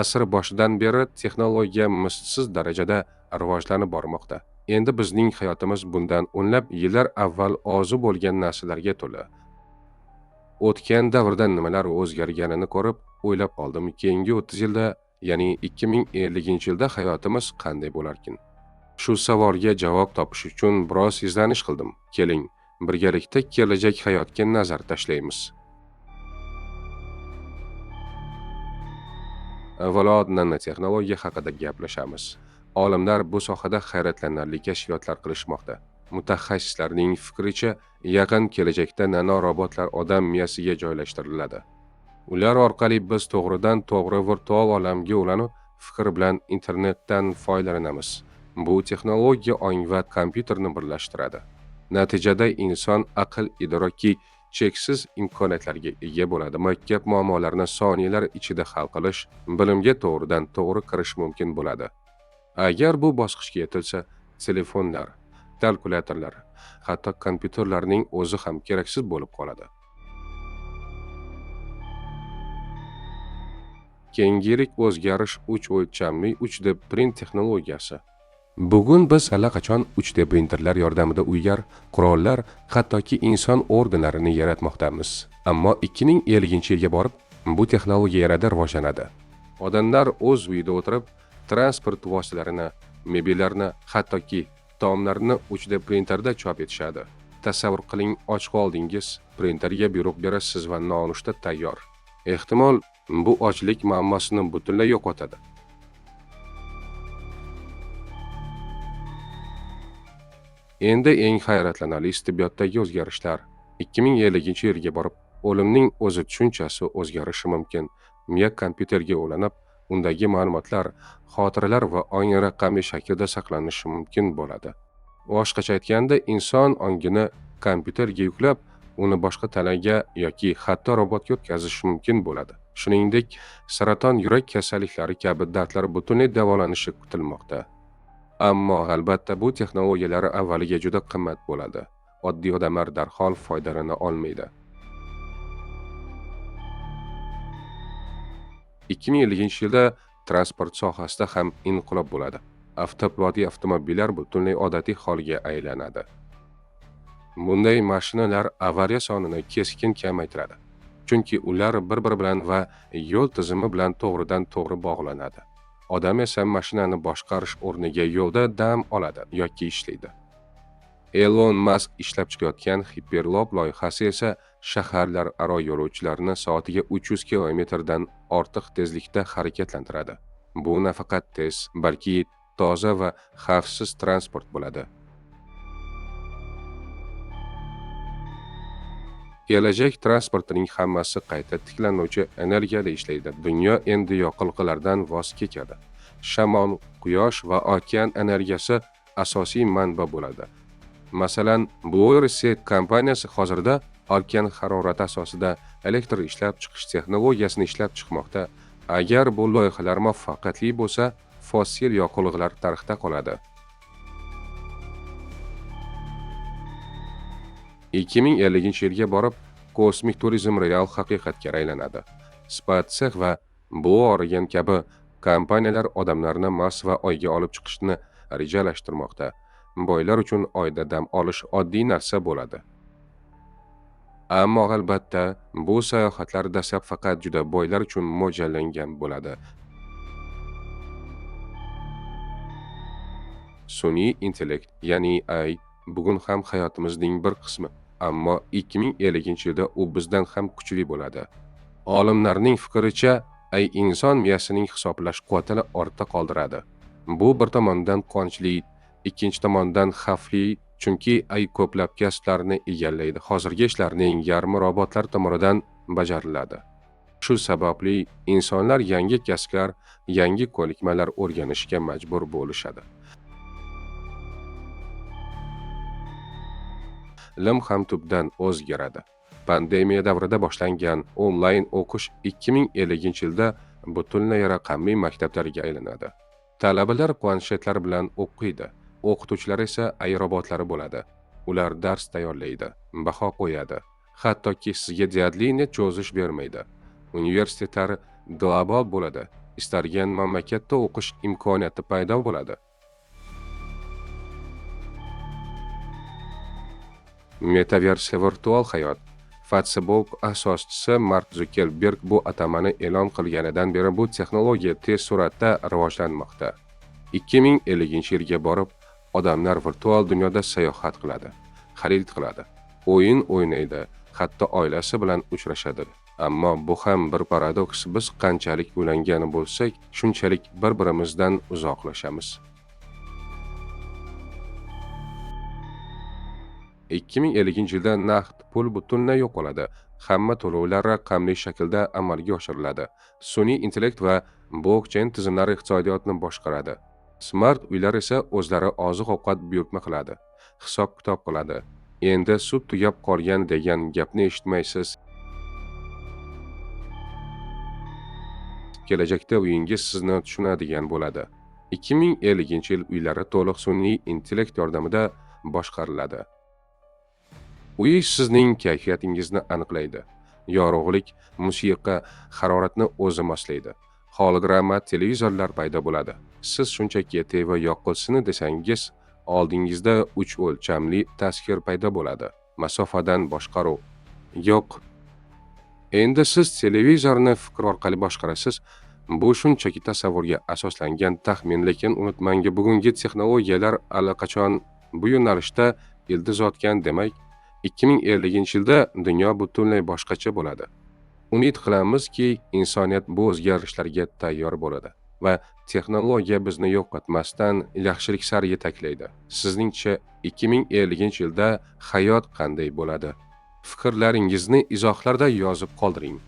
Asr boshidan beri texnologiya mislsiz darajada rivojlanib bormoqda. Endi bizning hayotimiz bundan o'nlab yillar avval orzu bo'lgan narsalarga to'la. O'tgan davrda nimalar o'zgarganini ko'rib, o'ylab qoldim, keyingi 30 yilda, ya'ni 2050-yilda hayotimiz qanday bo'larkin? Shu savolga javob topish uchun biroz izlanish qildim. Keling, birgalikda kelajak hayotga nazar tashlaymiz. Avvalo, nanotexnologiya haqida gaplashamiz. Olimlar bu sohada hayratlanarli kashfiyotlar qilishmoqda. Mutaxassislarning fikricha, yaqin kelajakda nanorobotlar odam miyasiga joylashtiriladi. Ular orqali biz to'g'ridan-to'g'ri virtual olamga ulanib, fikr bilan internetdan foydalanamiz. Bu texnologiya ong va kompyuterni birlashtiradi. Natijada inson aql idroki cheksiz imkoniyatlarga ega bo'ladi. Murakkab muammolarni soniyalar ichida hal qilish, bilimga to'g'ridan-to'g'ri kirish mumkin bo'ladi. Agar bu bosqichga yetilsa, telefonlar, kalkulyatorlar, hatto kompyuterlarning o'zi ham keraksiz bo'lib qoladi. Keyingi o'zgarish 3 o'lchamli 3D print texnologiyasi. Bugun biz allaqachon 3D printerlar yordamida uylar, qurollar, hattoki inson organlarini yaratmoqdamiz. Ammo 2050-yilga borib, bu texnologiya yanada rivojlanadi. Odamlar o'z uyida o'tirib, transport vositalarini, mebellarni, hattoki taomlarni 3D printerda chop etishadi. Tasavvur qiling, och qoldingiz, printerga buyruq berasiz va nonushta tayyor. Ehtimol bu ochlik muammosini butunlay yo'qotadi. Endi eng hayratlanarli tibbiyotdagi o'zgarishlar. 2050-yilga borib, o'limning o'zi tushunchasi o'zgarishi mumkin. Miya kompyuterga ulanib, undagi ma'lumotlar, xotiralar va ong raqamli shaklda saqlanishi mumkin bo'ladi. Boshqacha aytganda, inson ongini kompyuterga yuklab, uni boshqa tanaga yoki hatto robotga o'tkazish mumkin bo'ladi. Shuningdek, saraton, yurak kasalliklari kabi dardlar butunlay davolanishi kutilmoqda. Ammo albatta bu texnologiyalar avvaliga juda qimmat bo'ladi. Oddiy odamlar darhol foydalana olmaydi. 2050-yilda transport sohasida ham inqilob bo'ladi. Avtopilotli avtomobillar butunlay odatiy holga aylanadi. Bunday mashinalar avariya sonini keskin kamaytiradi. Chunki ular bir-biri bilan va yo'l tizimi bilan to'g'ridan-to'g'ri bog'lanadi. Odam esa mashinani boshqarish o'rniga yo'lda dam oladi yoki ishlaydi. Elon Musk ishlab chiqayotgan Hyperloop loyihasi esa shaharlar aro yo'lovchilarni soatiga 300 km dan ortiq tezlikda harakatlantiradi. Bu nafaqat tez, balki toza va xavfsiz transport bo'ladi. Kelajak transportining hammasi qayta tiklanuvchi energiyada ishlaydi. Dunyo endi yoqilg'ilardan voz kechadi. Shamol, quyosh va okean energiyasi asosiy manba bo'ladi. Masalan, Blue Sea kompaniyasi hozirda okean harorati asosida elektr ishlab chiqish texnologiyasini ishlab chiqmoqda. Agar bu loyihalar muvaffaqiyatli bo'lsa, fossil yoqilg'ilar tarixda qoladi. 2050-yilga borib, kosmik turizm real haqiqatga aylanadi. SpaceX va Blue Origin kabi kompaniyalar odamlarni Mars va Oyga olib chiqishni rejalashtirmoqda. Boylar uchun Oyda dam olish oddiy narsa bo'ladi. Ammo albatta, bu sayohatlar dastlab faqat juda boylar uchun mo'ljallangan bo'ladi. Sun'iy intellekt, ya'ni AI, bugun ham hayotimizning bir qismi. Ammo 2050-yilda u bizdan ham kuchli bo'ladi. Olimlarning fikricha, AI inson miyasining hisoblash quvvatini ortda qoldiradi. Bu bir tomondan quvonchli, ikkinchi tomondan xavfli, chunki AI ko'plab kasblarni egallaydi. Hozirgi ishlarning yarmi robotlar tomonidan bajariladi. Shu sababli insonlar yangi kasblar, yangi ko'nikmalar o'rganishga majbur bo'lishadi. Ilm ham tubdan o'zgaradi. Pandemiya davrida boshlangan onlayn o'qish 2050-yilda butunlay raqamli maktablarga aylanadi. Talabalar planshetlar bilan o'qiydi. O'qituvchilar esa AI robotlari bo'ladi. Ular dars tayyorlaydi, baho qo'yadi, hattoki sizga deyarli cho'zish bermaydi. Universitetlar global bo'ladi. istalgan mamlakatda o'qish imkoniyati paydo bo'ladi. Metaverse virtual hayot. Facebook asoschisi Mark Zuckerberg bu atamani e'lon qilganidan beri bu texnologiya tez sur'atda rivojlanmoqda. 2050-yilga borib, odamlar virtual dunyoda sayohat qiladi, xarid qiladi, o'yin o'ynaydi, hatto oilasi bilan uchrashadi. Ammo bu ham bir paradoks. Biz qanchalik ulangan bo'lsak, shunchalik bir-birimizdan uzoqlashamiz. 2050-yilda naqd pul butunlay yo'qoladi. Hamma to'lovlar raqamli shaklda amalga oshiriladi. Sun'iy intellekt va blockchain tizimlari iqtisodiyotni boshqaradi. Smart uylar esa o'zlari oziq-ovqat buyurtma qiladi, hisob-kitob qiladi. Endi sut tugab qolgan degan gapni eshitmaysiz. Kelajakda uyingiz sizni tushunadigan bo'ladi. 2050-yil uylari to'liq sun'iy intellekt yordamida boshqariladi. Uy sizning kayfiyatingizni aniqlaydi. Yorug'lik, musiqa, haroratni o'zi moslaydi. Hologramma televizorlar paydo bo'ladi. Siz shunchaki TV yoqilsini desangiz, oldingizda 3 o'lchamli tasvir paydo bo'ladi. Masofadan boshqaruv yo'q. Endi siz televizorni fikr orqali boshqarasiz. Bu shunchaki tasavvurga asoslangan taxmin, lekin unutmang, bugungi texnologiyalar allaqachon bu yo'nalishda ildiz otgan. Demak, 2050-yilda dunyo butunlay boshqacha bo'ladi. Umid qilamizki, insoniyat bu o'zgarishlarga tayyor bo'ladi va texnologiya bizni yo'qotmasdan yaxshilik sari yetaklaydi. Sizningcha 2050-yilda hayot qanday bo'ladi? Fikrlaringizni izohlarda yozib qoldiring.